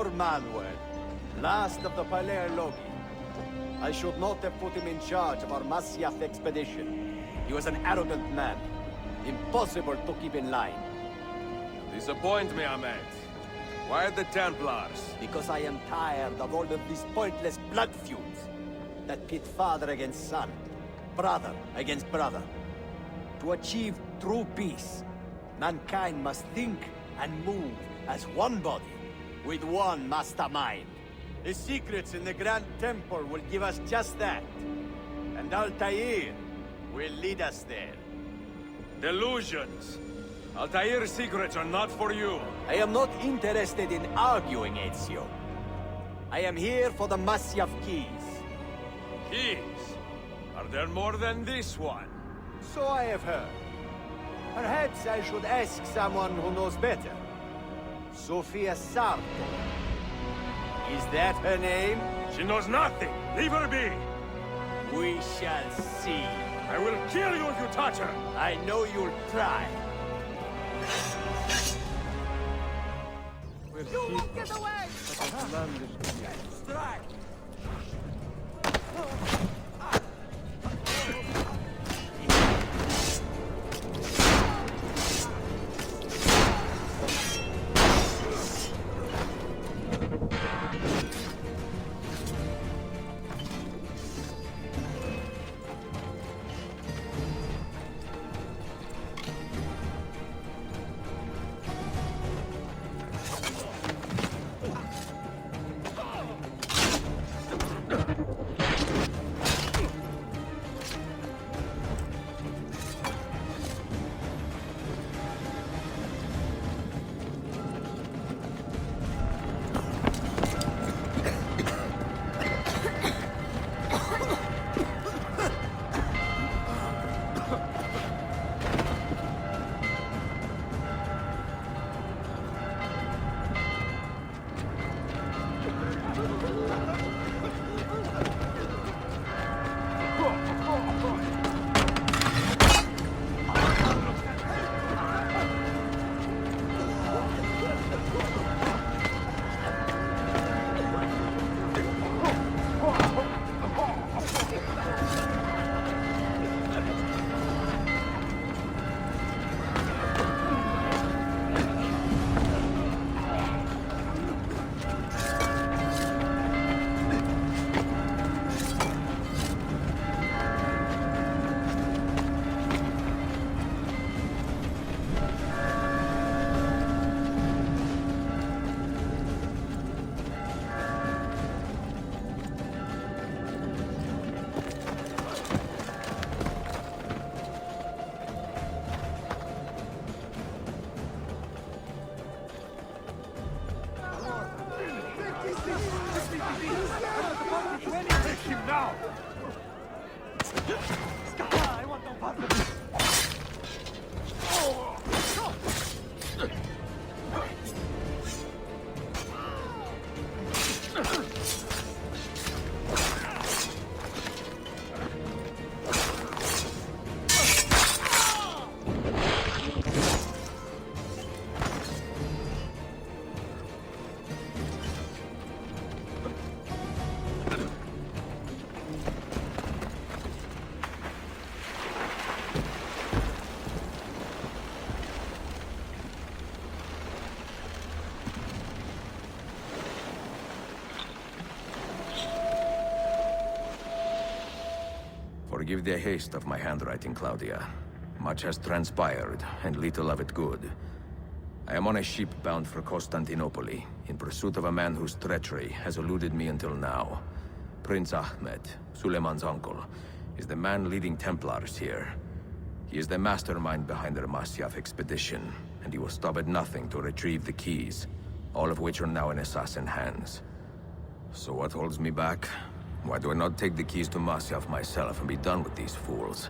Sir Manuel, last of the Palerologi. I should not have put him in charge of our Masyaf expedition. He was an arrogant man. Impossible to keep in line. Disappoint me, Ahmed. Why the Templars? Because I am tired of all of these pointless blood feuds that pit father against son, brother against brother. To achieve true peace, mankind must think and move as one body, with one mastermind. The secrets in the Grand Temple will give us just that. And Altair will lead us there. Delusions! Altair's secrets are not for you. I am not interested in arguing, Ezio. I am here for the Masyaf keys. Keys? Are there more than this one? So I have heard. Perhaps I should ask someone who knows better. Sofia Sarto. Is that her name? She knows nothing! Leave her be! We shall see. I will kill you if you touch her! I know you'll try. You won't get away! Strike! Forgive the haste of my handwriting, Claudia. Much has transpired, and little of it good. I am on a ship bound for Constantinople, in pursuit of a man whose treachery has eluded me until now. Prince Ahmed, Suleiman's uncle, is the man leading Templars here. He is the mastermind behind their Masyaf expedition, and he will stop at nothing to retrieve the keys, all of which are now in assassin hands. So what holds me back? Why do I not take the keys to Masyaf myself and be done with these fools?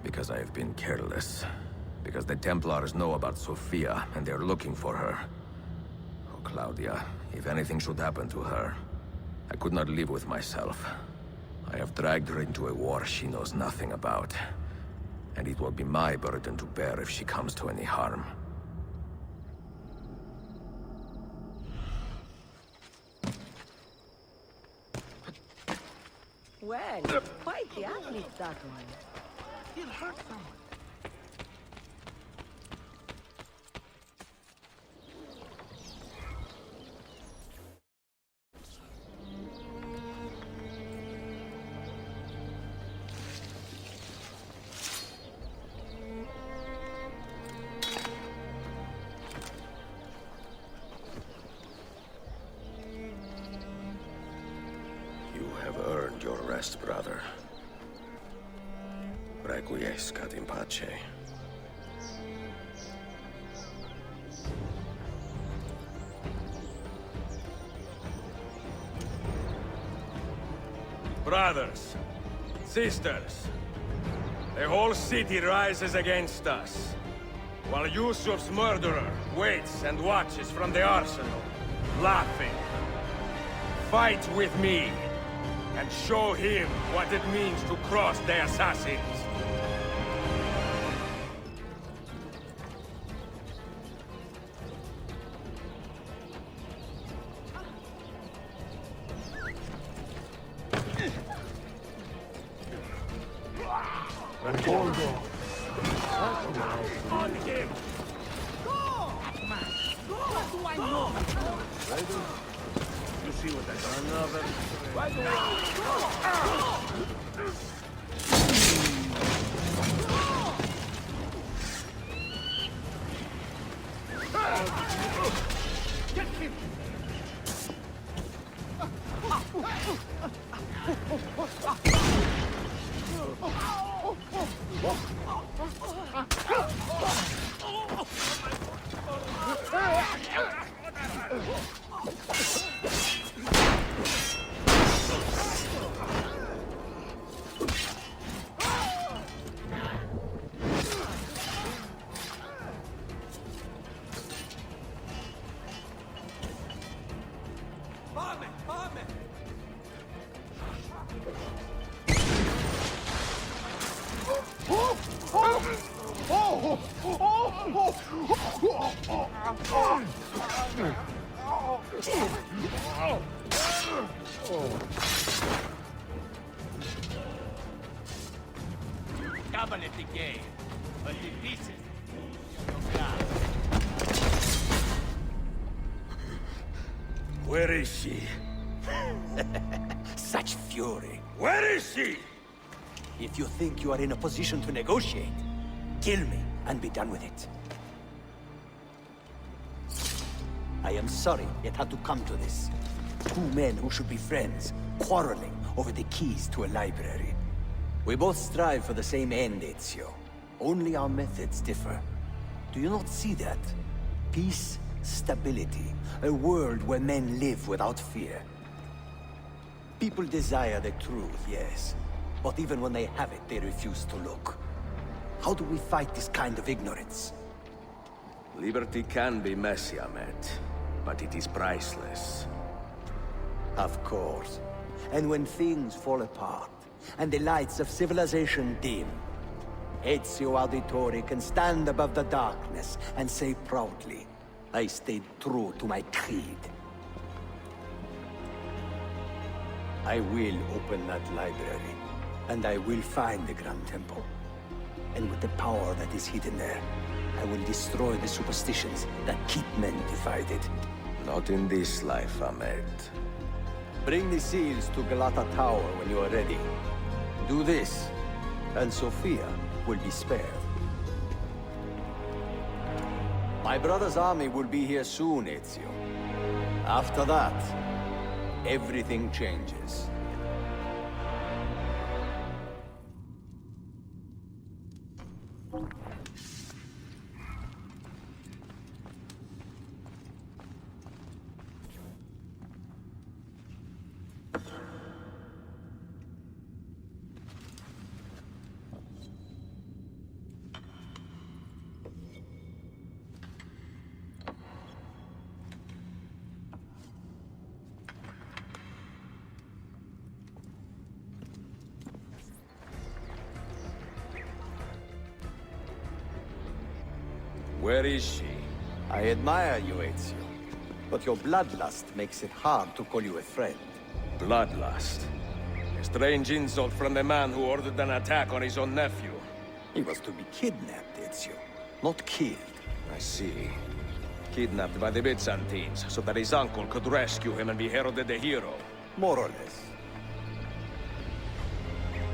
Because I have been careless. Because the Templars know about Sofia, and they are looking for her. Oh, Claudia, if anything should happen to her, I could not live with myself. I have dragged her into a war she knows nothing about. And it will be my burden to bear if she comes to any harm. Well, quite the athlete, that one. He'll hurt someone. You have earned your rest, brother. Requiescat in pace. Brothers, sisters, the whole city rises against us, while Yusuf's murderer waits and watches from the arsenal, laughing. Fight with me, and show him what it means to cross the assassins. On him! You see what I got? Get him! Double at the game, but the pieces. Where is she? Such fury. Where is she? If you think you are in a position to negotiate, kill me and be done with it. I am sorry it had to come to this. Two men who should be friends, quarreling over the keys to a library. We both strive for the same end, Ezio. Only our methods differ. Do you not see that? Peace, stability, a world where men live without fear. People desire the truth, yes. But even when they have it, they refuse to look. How do we fight this kind of ignorance? Liberty can be messy, Ahmed, but it is priceless. Of course. And when things fall apart, and the lights of civilization dim, Ezio Auditore can stand above the darkness and say proudly, I stayed true to my creed. I will open that library, and I will find the Grand Temple. And with the power that is hidden there, I will destroy the superstitions that keep men divided. Not in this life, Ahmed. Bring the seals to Galata Tower when you are ready. Do this, and Sophia will be spared. My brother's army will be here soon, Ezio. After that, everything changes. Where is she? I admire you, Ezio. But your bloodlust makes it hard to call you a friend. Bloodlust. A A strange insult from the man who ordered an attack on his own nephew. He was to be kidnapped, Ezio, not killed. I see. Kidnapped by the Byzantines, so that his uncle could rescue him and be heralded a hero. More or less.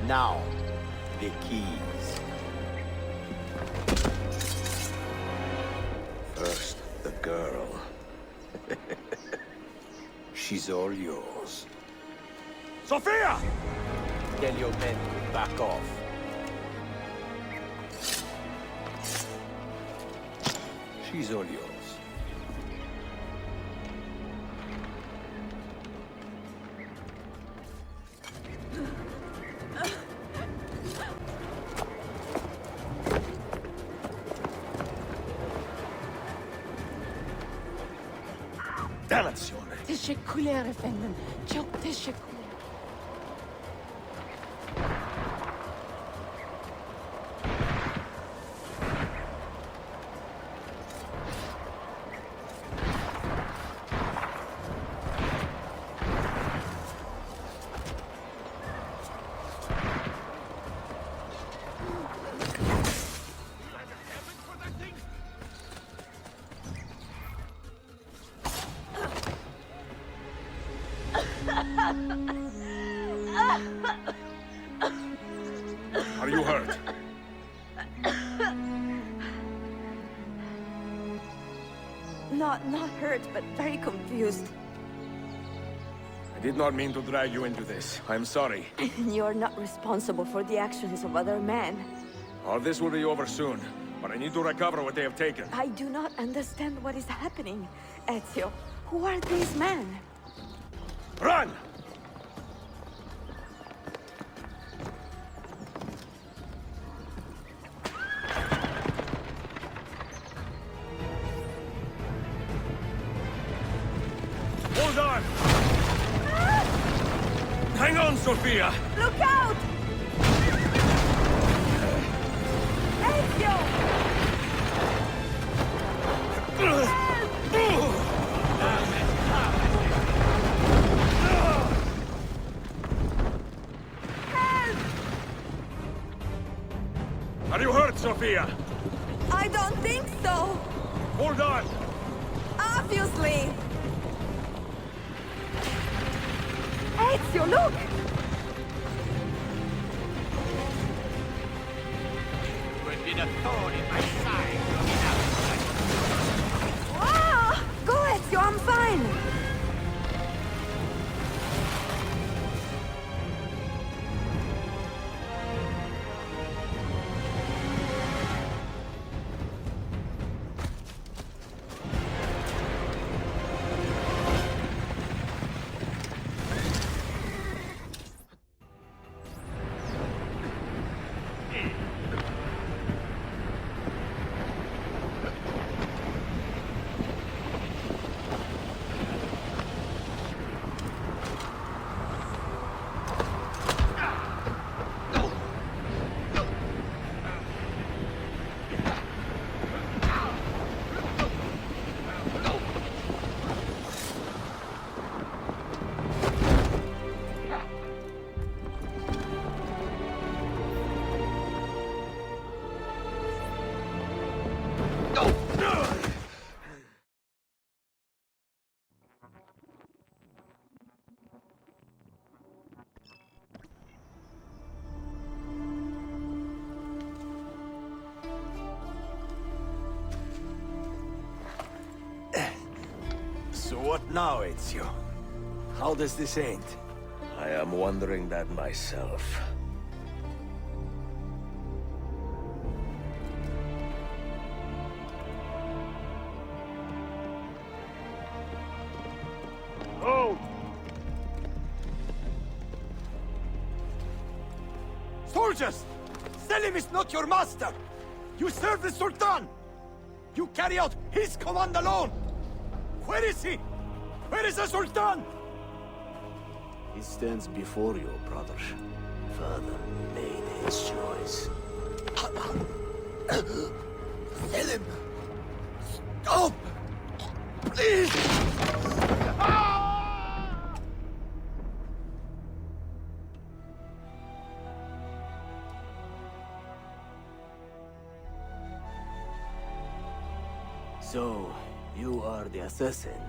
Now, the keys. First, the girl. She's all yours. Sophia! Tell your men to back off. She's all yours. Dannazione! Teşekkürler efendim. Çok teşekkürler. Are you hurt? Not hurt, but very confused. I did not mean to drag you into this. I'm sorry. You're not responsible for the actions of other men. All this will be over soon, but I need to recover what they have taken. I do not understand what is happening. Ezio, who are these men? Run! Hold on! Hang on, Sophia! Look out! Ezio! Are you hurt, Sophia? I don't think so. Hold on! Obviously. Ezio, look! Would be the thorn in my side. Ah! Go, Ezio, I'm fine. So what now, Ezio? How does this end? I am wondering that myself. Oh! Soldiers! Selim is not your master! You serve the Sultan! You carry out his command alone! Where is he? Where is the Sultan? He stands before you, brother. Father made his choice. Selim! Stop! Please! So, you are the assassin.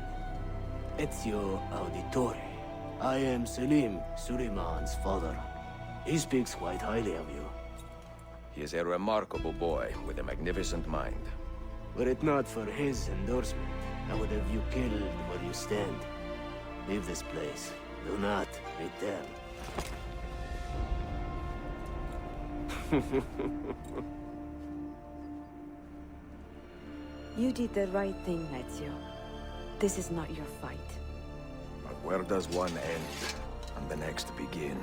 Ezio Auditore. I am Selim, Suleiman's father. He speaks quite highly of you. He is a remarkable boy with a magnificent mind. Were it not for his endorsement, I would have you killed where you stand. Leave this place. Do not return. You did the right thing, Ezio. This is not your fight. But where does one end and the next begin?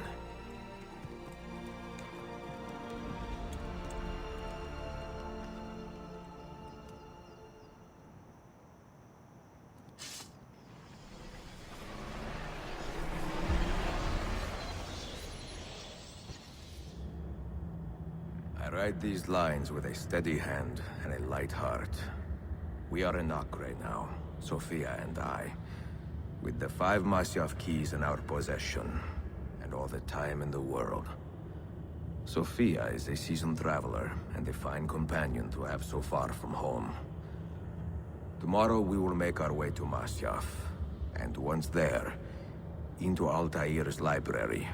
I write these lines with a steady hand and a light heart. We are in Acre now, Sofia and I, with the 5 Masyaf keys in our possession, and all the time in the world. Sofia is a seasoned traveler, and a fine companion to have so far from home. Tomorrow we will make our way to Masyaf, and once there, into Altair's library,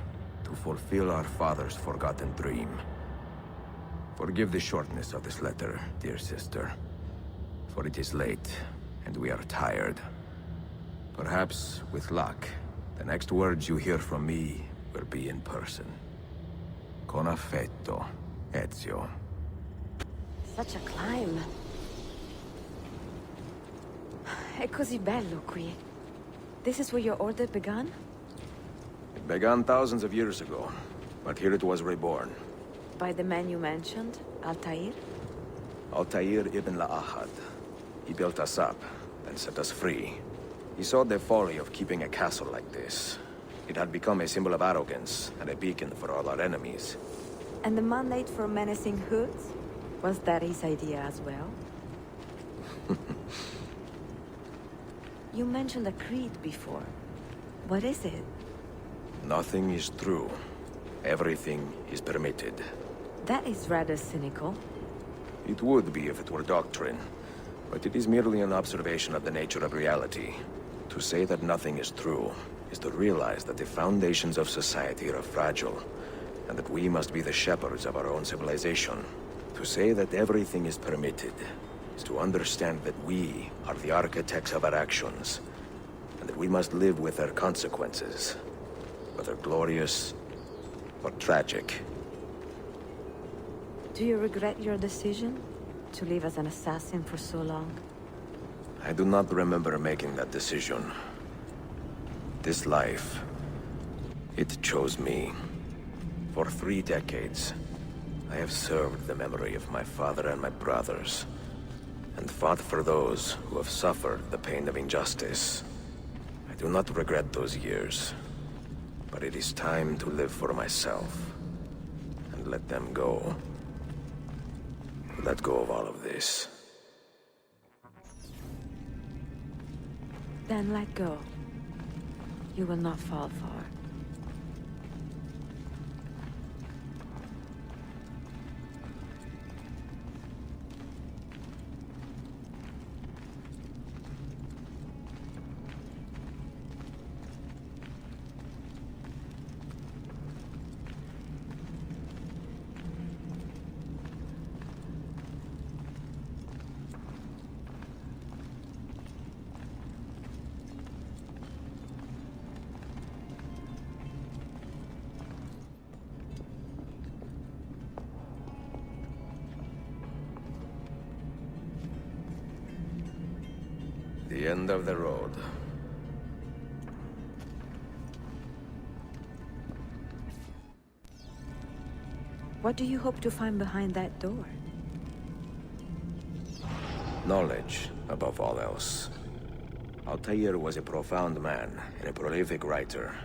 to fulfill our father's forgotten dream. Forgive the shortness of this letter, dear sister. For it is late, and we are tired. Perhaps, with luck, the next words you hear from me will be in person. Con affetto, Ezio. Such a climb. È così bello qui. This is where your order began? It began thousands of years ago, but here it was reborn. By the man you mentioned, Altair? Altair ibn La'ahad. He built us up, then set us free. He saw the folly of keeping a castle like this. It had become a symbol of arrogance, and a beacon for all our enemies. And the mandate for menacing hoods? Was that his idea as well? You mentioned a creed before. What is it? Nothing is true. Everything is permitted. That is rather cynical. It would be if it were doctrine, but it is merely an observation of the nature of reality. To say that nothing is true is to realize that the foundations of society are fragile, and that we must be the shepherds of our own civilization. To say that everything is permitted is to understand that we are the architects of our actions, and that we must live with their consequences, whether glorious or tragic. Do you regret your decision to live as an assassin for so long? I do not remember making that decision. This life, it chose me. For 3 decades, I have served the memory of my father and my brothers, and fought for those who have suffered the pain of injustice. I do not regret those years, but it is time to live for myself, and let them go. Let go of all of this. Then let go. You will not fall far. The end of the road. What do you hope to find behind that door? Knowledge, above all else. Altair was a profound man and a prolific writer.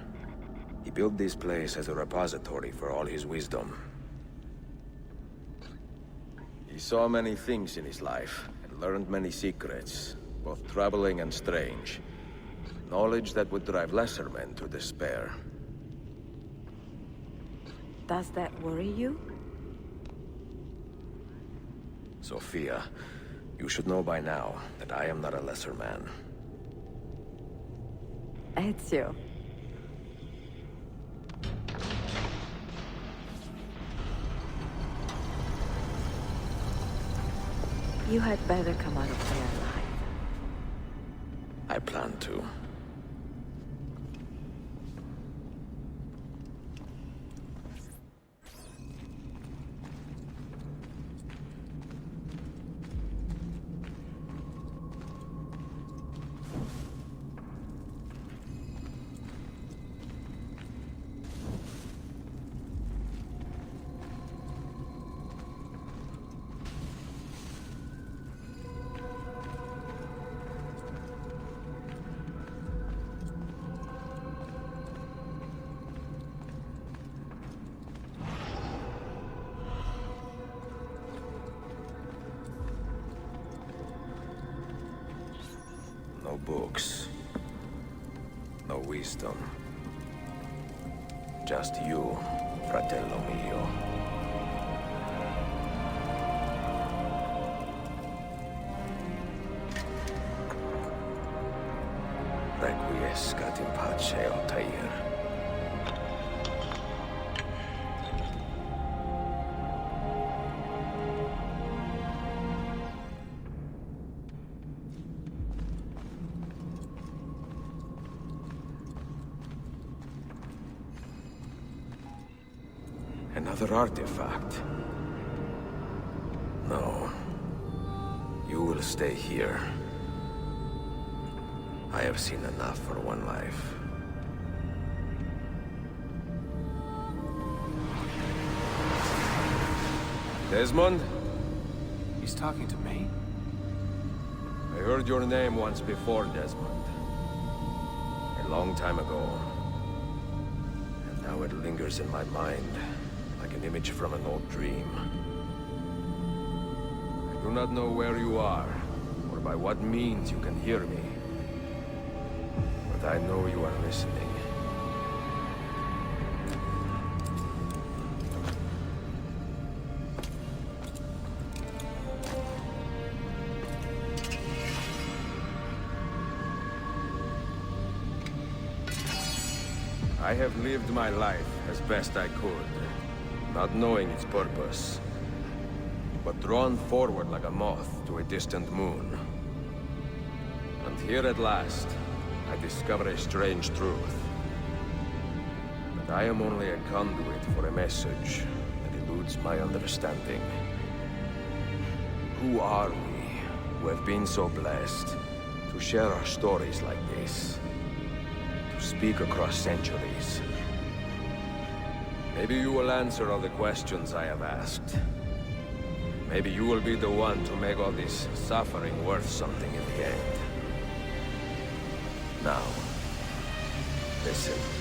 He built this place as a repository for all his wisdom. He saw many things in his life, and learned many secrets, both troubling and strange. Knowledge that would drive lesser men to despair. Does that worry you? Sophia, You should know by now that I am not a lesser man. Ezio. You had better come out of there alive. I plan to. No books. No wisdom. Just you, fratello mio. Requiescat in pace, Altair. Another artifact. No. You will stay here. I have seen enough for one life. Desmond? He's talking to me? I heard your name once before, Desmond. A long time ago. And now it lingers in my mind, like an image from an old dream. I do not know where you are, or by what means you can hear me. But I know you are listening. I have lived my life as best I could, not knowing its purpose, but drawn forward like a moth to a distant moon. And here at last, I discover a strange truth. That I am only a conduit for a message that eludes my understanding. Who are we, who have been so blessed to share our stories like this? To speak across centuries? Maybe you will answer all the questions I have asked. Maybe you will be the one to make all this suffering worth something in the end. Now, listen.